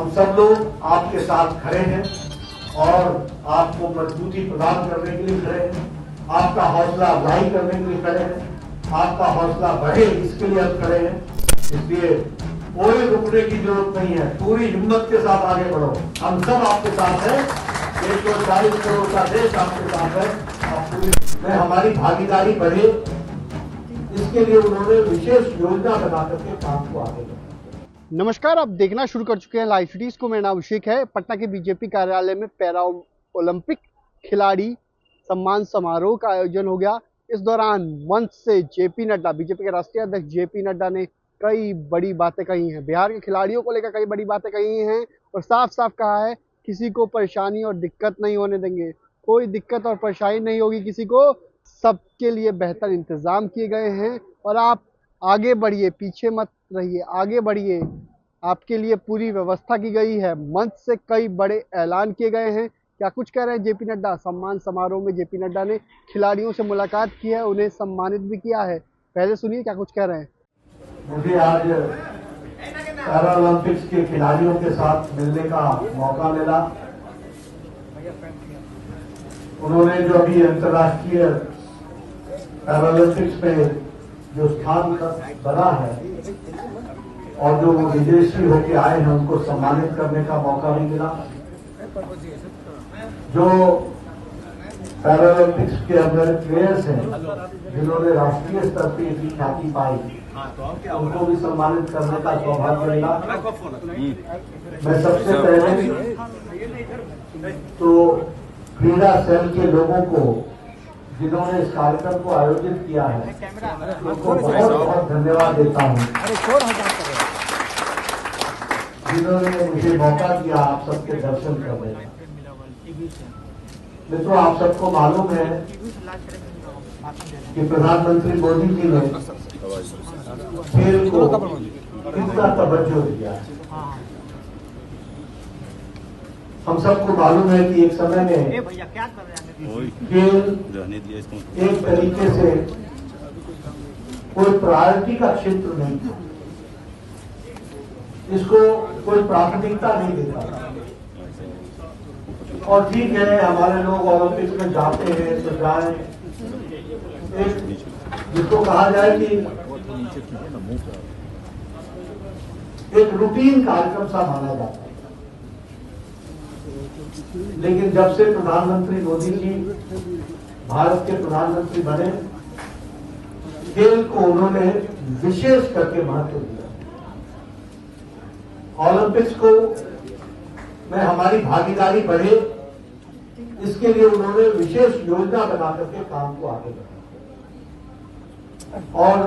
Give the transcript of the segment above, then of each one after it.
हम सब लोग आपके साथ खड़े हैं और आपको मजबूती प्रदान करने के लिए खड़े हैं, आपका हौसला अफजाई करने के लिए खड़े हैं, आपका हौसला बढ़े इसके लिए हम खड़े हैं। इसलिए कोई रुकने की जरूरत नहीं है, पूरी हिम्मत के साथ आगे बढ़ो। हम सब आपके साथ हैं, 140 करोड़ का देश आपके साथ है। आप पूरी में हमारी भागीदारी बढ़े इसके लिए उन्होंने विशेष योजना बना करके काम को आगे बढ़ाया। नमस्कार, आप देखना शुरू कर चुके हैं लाइव सिटीज को। मेरा नाम अभिषेक है। पटना के बीजेपी कार्यालय में पैरा ओलंपिक खिलाड़ी सम्मान समारोह का आयोजन हो गया। इस दौरान मंच से जेपी नड्डा, बीजेपी के राष्ट्रीय अध्यक्ष जेपी नड्डा ने कई बड़ी बातें कही हैं, बिहार के खिलाड़ियों को लेकर कई बड़ी बातें कही हैं और साफ साफ कहा है किसी को परेशानी और दिक्कत नहीं होने देंगे, कोई दिक्कत और परेशानी नहीं होगी किसी को, सबके लिए बेहतर इंतजाम किए गए हैं और आप आगे बढ़िए, पीछे मत रहिए, आगे बढ़िए, आपके लिए पूरी व्यवस्था की गई है। मंच से कई बड़े ऐलान किए गए हैं। क्या कुछ कह रहे हैं जेपी नड्डा? सम्मान समारोह में जेपी नड्डा ने खिलाड़ियों से मुलाकात की है, उन्हें सम्मानित भी किया है। पहले सुनिए क्या कुछ कह रहे हैं। मुझे आज पैरा ओलंपिक्स के खिलाड़ियों के साथ मिलने का मौका मिला। उन्होंने जो अभी अंतर्राष्ट्रीय पैरा ओलंपिक्स में जो स्थान बना है और जो वो विदेशी होके आए हैं उनको सम्मानित करने का मौका भी मिला। जो पैरा ओलंपिक्स के अंदर प्लेयर्स हैं जिन्होंने राष्ट्रीय स्तर पर इतनी ख्याति पाई, उनको भी सम्मानित करने का सौभाग्य मिला। मैं सबसे पहले तो क्रीड़ा सेल के लोगों को जिन्होंने इस कार्यक्रम को आयोजित किया है उनको बहुत बहुत धन्यवाद देता हूँ, जिन्होंने मुझे मौका दिया आप सबके दर्शन करने का। मित्रों, आप सबको मालूम है कि प्रधानमंत्री मोदी जी ने खेल को कितना तवज्जो दिया है। हम सबको मालूम है कि एक समय में खेल एक तरीके से कोई प्रायोरिटी का क्षेत्र नहीं था, इसको कोई प्राथमिकता नहीं देता था। और ठीक है, हमारे लोग ओलंपिक्स में जाते हैं तो जाए, एक जिसको कहा जाए कि एक रूटीन कार्यक्रम सा माना जाता है। लेकिन जब से प्रधानमंत्री मोदी जी भारत के प्रधानमंत्री बने, खेल को उन्होंने विशेष करके महत्व दिया। ओलंपिक्स को में हमारी भागीदारी बढ़े इसके लिए उन्होंने विशेष योजना बना करके काम को आगे बढ़ाया। और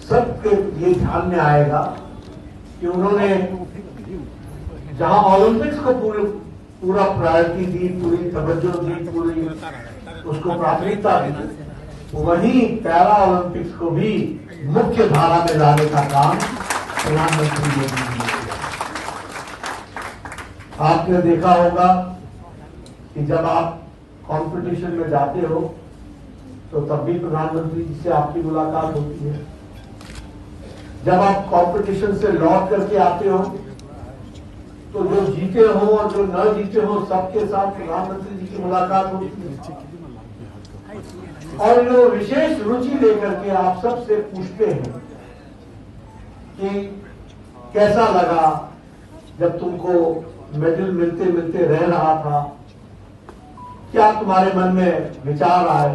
सबके ये ध्यान में आएगा कि उन्होंने जहां ओलंपिक्स को पूरा प्रायोरिटी दी, पूरी तवज्जो दी, पूरी उसको प्राथमिकता दी, वहीं पैरा ओलंपिक्स को भी मुख्य धारा में लाने का काम प्रधानमंत्री मोदी जी ने किया। आपने देखा होगा कि जब आप कंपटीशन में जाते हो तो तब भी प्रधानमंत्री जी से आपकी मुलाकात होती है। जब आप कंपटीशन से लौट करके आते हो तो जो जीते हो और जो न जीते हो सबके साथ प्रधानमंत्री जी की मुलाकात होती है। और जो विशेष रुचि लेकर के आप सबसे पूछते हैं कि कैसा लगा जब तुमको मेडल मिलते मिलते रह रहा था, क्या तुम्हारे मन में विचार आए,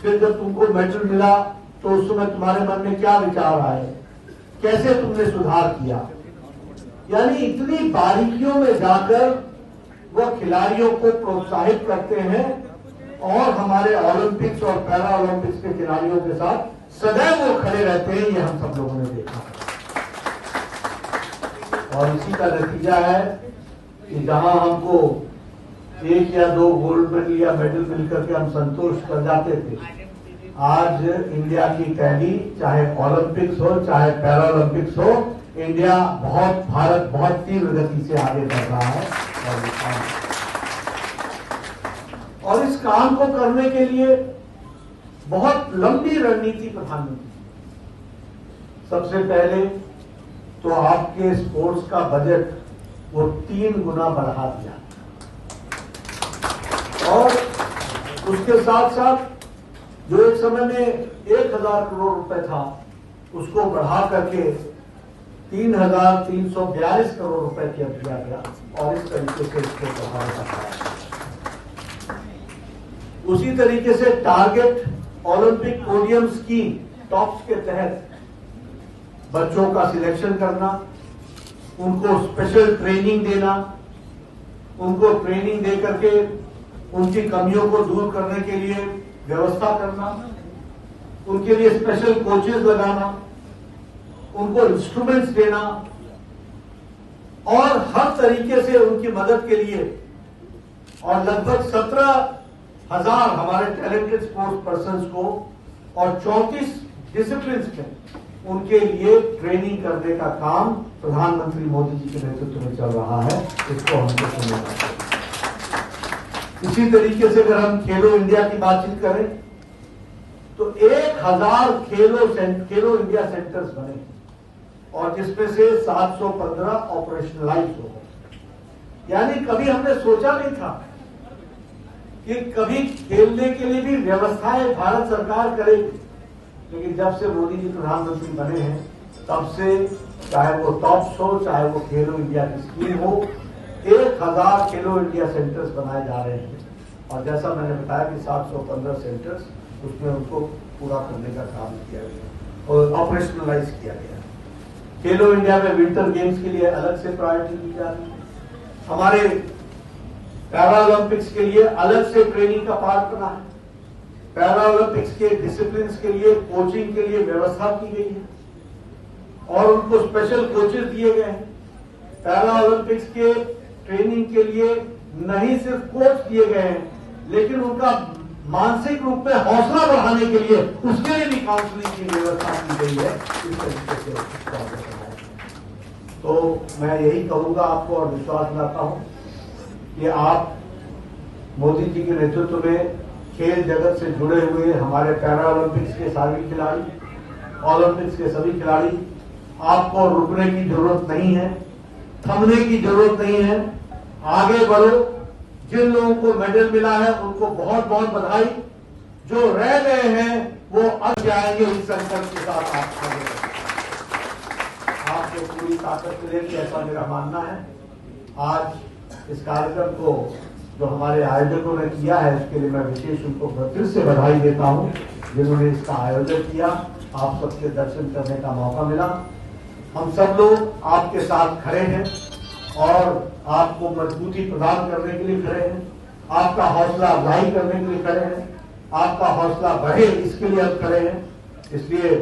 फिर जब तुमको मेडल मिला तो उस समय तुम्हारे मन में क्या विचार आए, कैसे तुमने सुधार किया। यानी इतनी बारीकियों में जाकर वह खिलाड़ियों को प्रोत्साहित करते हैं और हमारे ओलंपिक्स और पैरा ओलंपिक्स के खिलाड़ियों के साथ सदैव वो खड़े रहते हैं। ये हम सब लोगों ने देखा और इसी का नतीजा है कि जहां हमको 1 या 2 गोल्ड मेडल या मेडल मिलकर के हम संतोष कर जाते थे, आज इंडिया की टैली चाहे ओलंपिक्स हो चाहे पैरा ओलंपिक्स हो, भारत बहुत तीव्र गति से आगे बढ़ रहा है। और इस काम को करने के लिए बहुत लंबी रणनीति प्रधानमंत्री। सबसे पहले तो आपके स्पोर्ट्स का बजट वो 3 गुना बढ़ा दिया और उसके साथ साथ जो एक समय में 1000 करोड़ रुपए था उसको बढ़ा करके 3342 करोड़ रुपए किया गया और इस तरीके से इसको बढ़ाया जाता है। उसी तरीके से target Olympic podium scheme tops के तहत बच्चों का सिलेक्शन करना, उनको स्पेशल ट्रेनिंग देना, उनको ट्रेनिंग दे करके उनकी कमियों को दूर करने के लिए व्यवस्था करना, उनके लिए स्पेशल कोचेज लगाना, उनको इंस्ट्रूमेंट्स देना और हर तरीके से उनकी मदद के लिए और लगभग 17,000 हमारे टैलेंटेड स्पोर्ट्स पर्संस को और 34 डिसिप्लिन में उनके लिए ट्रेनिंग करने का काम प्रधानमंत्री मोदी जी के नेतृत्व में चल रहा है। इसको हमको सुनना चाहिए। इसी तरीके से अगर हम खेलो इंडिया की बातचीत करें तो 1000 खेलो इंडिया सेंटर्स बने और जिसमें से 715 ऑपरेशनलाइज हो गए। यानी कभी हमने सोचा नहीं था कि कभी खेलने के लिए भी व्यवस्थाएं भारत सरकार करेगी, लेकिन जब से मोदी जी प्रधानमंत्री बने हैं तब से चाहे वो टॉप्स हो, चाहे वो खेलो इंडिया की स्कीम हो, 1000 खेलो इंडिया सेंटर्स बनाए जा रहे हैं और जैसा मैंने बताया कि 715 सेंटर्स उसमें उनको पूरा करने का काम किया गया और ऑपरेशनलाइज किया गया। खेलो इंडिया में विंटर गेम्स के लिए अलग से प्रायोरिटी दी जा रही है। हमारे पैरा ओलंपिक्स के लिए अलग से ट्रेनिंग का पार्ट बना है। पैरा ओलंपिक्स के डिसिप्लिन के लिए कोचिंग के लिए व्यवस्था की गई है और उनको स्पेशल कोचेज दिए गए हैं। पैरा ओलंपिक्स के ट्रेनिंग के लिए नहीं सिर्फ कोच दिए गए हैं, लेकिन उनका मानसिक रूप में हौसला बढ़ाने के लिए उसके लिए भी काउंसलिंग की व्यवस्था की गई है। इस तरीके से तो मैं यही कहूंगा आपको और विश्वास दिलाता हूं कि आप मोदी जी के नेतृत्व में खेल जगत से जुड़े हुए हमारे पैरा ओलंपिक्स के सारे खिलाड़ी, ओलंपिक्स के सभी खिलाड़ी, आपको रुकने की जरूरत नहीं है, थमने की जरूरत नहीं है, आगे बढ़ो। जिन लोगों को मेडल मिला है उनको बहुत बहुत बधाई। जो रह गए हैं वो अब जाएंगे इस संकल्प के साथ आप आगे बढ़ें। आपको पूरी ताकत मिलेगी, ऐसा मेरा मानना है। आज इस कार्यक्रम को जो हमारे आयोजकों ने किया है उसके लिए मैं विशेष उनको फिर से बधाई देता हूं, जिन्होंने इसका आयोजन किया। आप सबके दर्शन करने का मौका मिला। हम सब लोग आपके साथ खड़े हैं और आपको मजबूती प्रदान करने के लिए खड़े हैं, आपका हौसला अफजाई करने के लिए खड़े हैं, आपका हौसला बढ़े इसके लिए हम खड़े हैं। इसलिए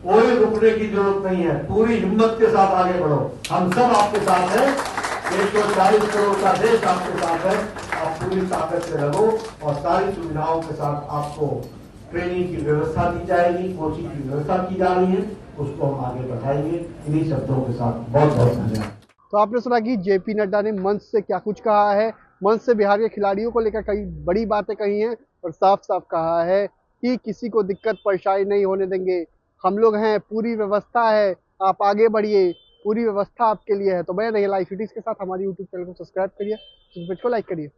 कोई रुकने की जरूरत नहीं है, पूरी हिम्मत के साथ आगे बढ़ो। हम सब आपके साथ हैं, 140 करोड़ का देश आपके साथ है। आप पूरी ताकत से लगो और सारी सुविधाओं के साथ आपको ट्रेनिंग की व्यवस्था दी जाएगी, कोचिंग की व्यवस्था की जा रही है, उसको हम आगे बढ़ाएंगे। इन्हीं शब्दों के साथ बहुत बहुत धन्यवाद। तो आपने सुना कि जेपी नड्डा ने मंच से क्या कुछ कहा है। मंच से बिहार के खिलाड़ियों को लेकर कई बड़ी बातें कही हैं और साफ साफ कहा है कि किसी को दिक्कत परेशानी नहीं होने देंगे। हम लोग हैं, पूरी व्यवस्था है, आप आगे बढ़िए, पूरी व्यवस्था आपके लिए है। तो बने रहिए लाइव सिटीज के साथ। हमारी यूट्यूब चैनल को सब्सक्राइब करिए, इस वीडियो को लाइक करिए।